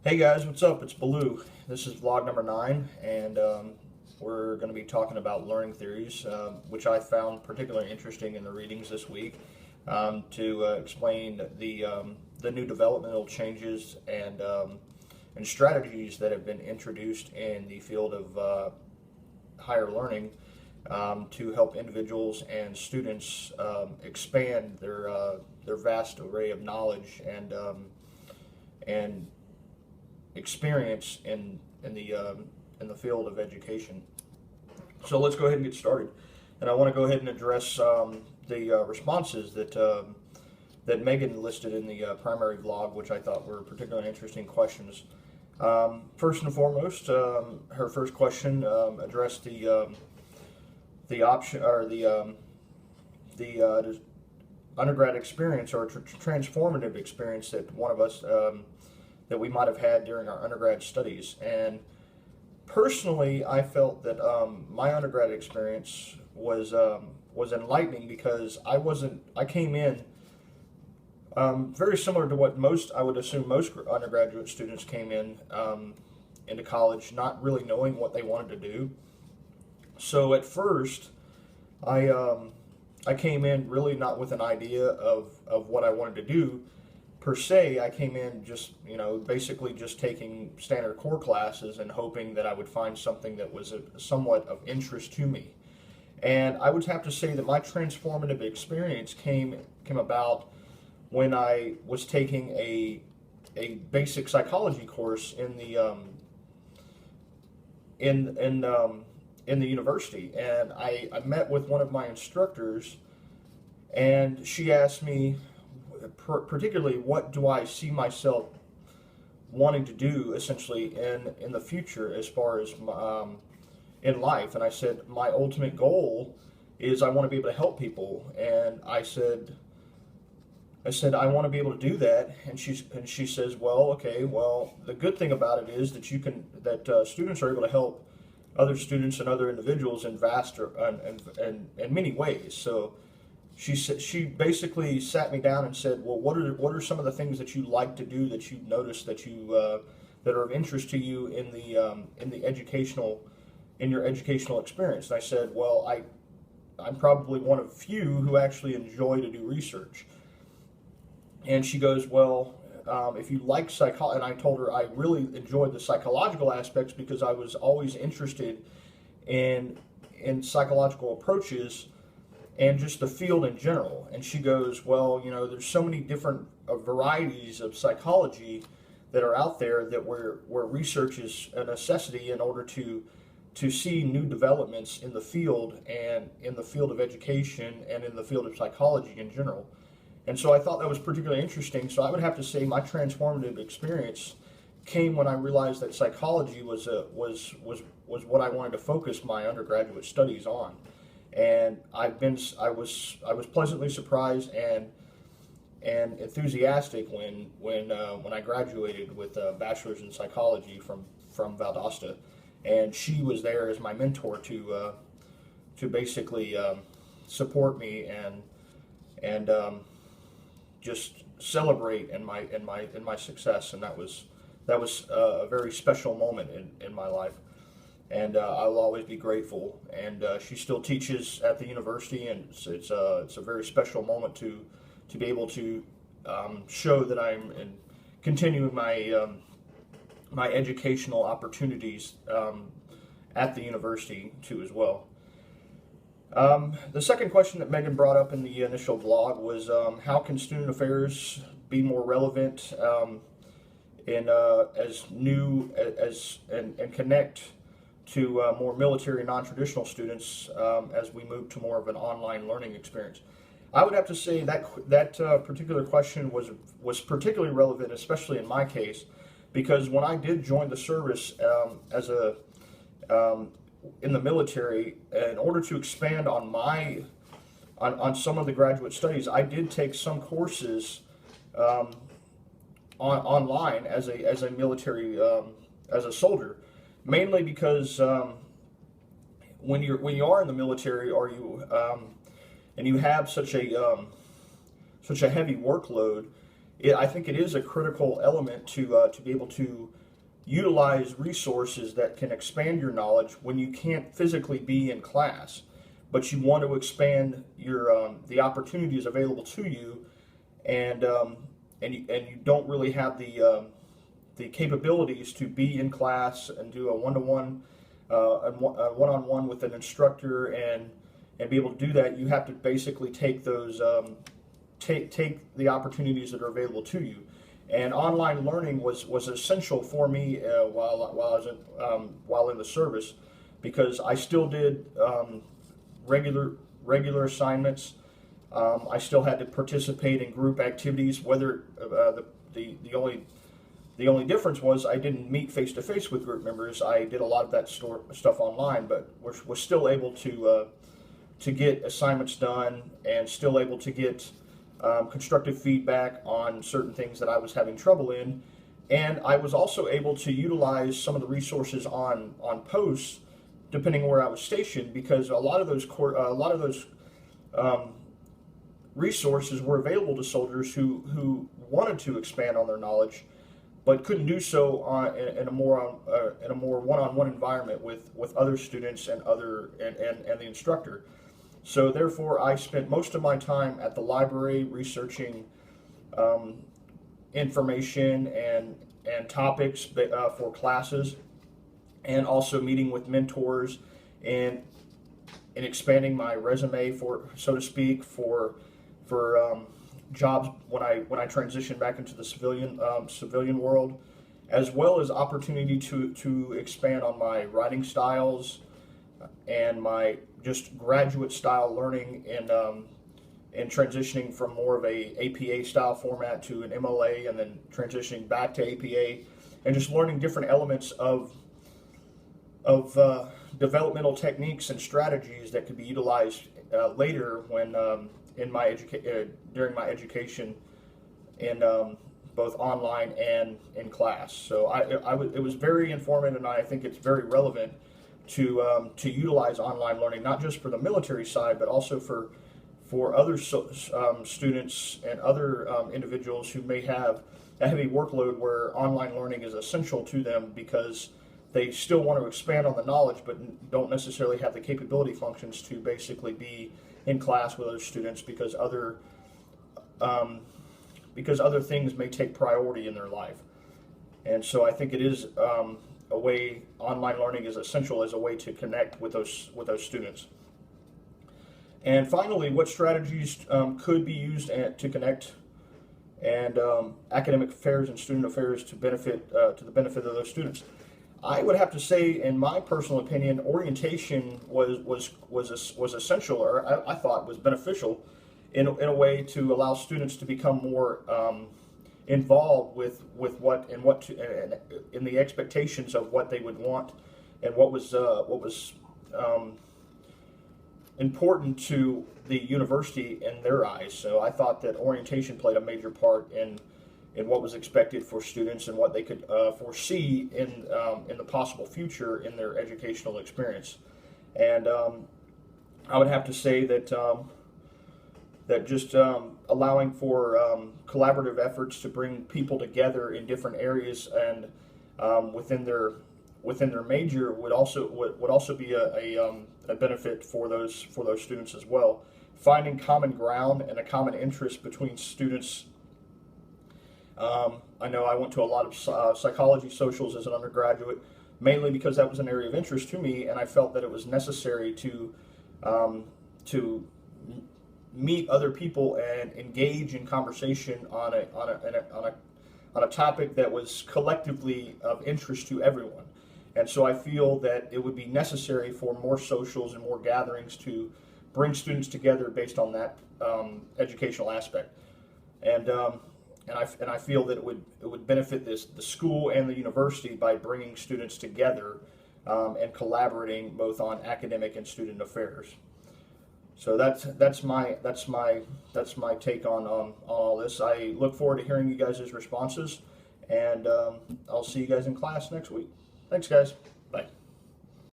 Hey guys, what's up? It's Baloo. This is vlog number 9, and we're going to be talking about learning theories, which I found particularly interesting in the readings this week, to explain the new developmental changes and strategies that have been introduced in the field of higher learning to help individuals and students expand their vast array of knowledge and experience in the field of education. So let's go ahead and get started. And I want to go ahead and address the responses that Megan listed in the primary vlog, which I thought were particularly interesting questions. First and foremost, her first question addressed the option or the undergrad experience or transformative experience that one of us that we might have had during our undergrad studies. And personally, I felt that my undergrad experience was enlightening because I came in very similar to what I would assume most undergraduate students came in into college, not really knowing what they wanted to do. So at first, I came in really not with an idea of what I wanted to do per se. I came in just, basically just taking standard core classes and hoping that I would find something that was somewhat of interest to me. And I would have to say that my transformative experience came about when I was taking a basic psychology course in the university, and I met with one of my instructors, and she asked me particularly what do I see myself wanting to do essentially in the future as far as in life. And I said my ultimate goal is I want to be able to help people, and I said I want to be able to do that. And she says, well, okay, well, the good thing about it is that students are able to help other students and other individuals in and many ways. So she basically sat me down and said, well, what are some of the things that you like to do that you've noticed that that are of interest to you in your educational experience? And I said, well, I'm probably one of few who actually enjoy to do research. And she goes, well, if you like psychology, and I told her I really enjoyed the psychological aspects because I was always interested in psychological approaches and just the field in general. And she goes, well, there's so many different varieties of psychology that are out there that where research is a necessity in order to see new developments in the field and in the field of education and in the field of psychology in general. And so I thought that was particularly interesting. So I would have to say my transformative experience came when I realized that psychology was what I wanted to focus my undergraduate studies on. And I was pleasantly surprised and enthusiastic when I graduated with a bachelor's in psychology from Valdosta, and she was there as my mentor to basically support me and just celebrate in my success. And that was a very special moment in my life, and I'll always be grateful. And she still teaches at the university, and it's a very special moment to be able to show that I'm continuing my educational opportunities at the university too as well. The second question that Megan brought up in the initial vlog was how can student affairs be more relevant and connect to more military non-traditional students as we move to more of an online learning experience. I would have to say that particular question was particularly relevant, especially in my case, because when I did join the service in the military, in order to expand on some of the graduate studies, I did take some courses online as a military as a soldier, mainly because when you are in the military, or you and you have such a heavy workload, I think it is a critical element to be able to utilize resources that can expand your knowledge when you can't physically be in class, but you want to expand your the opportunities available to you, and you don't really have the capabilities to be in class and do a one-to-one, a one-on-one with an instructor, and be able to do that. You have to basically take those take the opportunities that are available to you. And online learning was essential for me while in the service, because I still did regular assignments. I still had to participate in group activities. Whether the only difference was I didn't meet face to face with group members. I did a lot of that stuff online, but was still able to get assignments done, and still able to get constructive feedback on certain things that I was having trouble in. And I was also able to utilize some of the resources on posts, depending where I was stationed, because a lot of those resources were available to soldiers who wanted to expand on their knowledge, but couldn't do so in a more one-on-one environment with other students and the instructor. So therefore, I spent most of my time at the library researching information and topics for classes, and also meeting with mentors and expanding my resume, for so to speak, for jobs when I transitioned back into the civilian world, as well as opportunity to expand on my writing styles and my just graduate style learning, and transitioning from more of a APA style format to an MLA, and then transitioning back to APA, and just learning different elements of developmental techniques and strategies that could be utilized later when during my education in both online and in class. So it was very informative, and I think it's very relevant to utilize online learning, not just for the military side, but also for other students and other individuals who may have a heavy workload where online learning is essential to them, because they still want to expand on the knowledge but don't necessarily have the capability functions to basically be in class with other students, because other things may take priority in their life. And so I think it is a way, online learning is essential as a way to connect with those students. And finally, what strategies could be used to connect and academic affairs and student affairs to the benefit of those students? I would have to say, in my personal opinion, orientation was essential, or I thought was beneficial in a way to allow students to become more involved with in the expectations of what they would want, and what was important to the university in their eyes. So I thought that orientation played a major part in what was expected for students, and what they could foresee in the possible future in their educational experience. And I would have to say that just allowing for collaborative efforts to bring people together in different areas and within their major would also be a benefit for those students as well. Finding common ground and a common interest between students. I know I went to a lot of psychology socials as an undergraduate, mainly because that was an area of interest to me, and I felt that it was necessary to meet other people and engage in conversation on a topic that was collectively of interest to everyone. And so I feel that it would be necessary for more socials and more gatherings to bring students together based on that educational aspect. And I feel that it would benefit the school and the university by bringing students together and collaborating both on academic and student affairs. So that's my take on all this. I look forward to hearing you guys' responses, and I'll see you guys in class next week. Thanks, guys. Bye.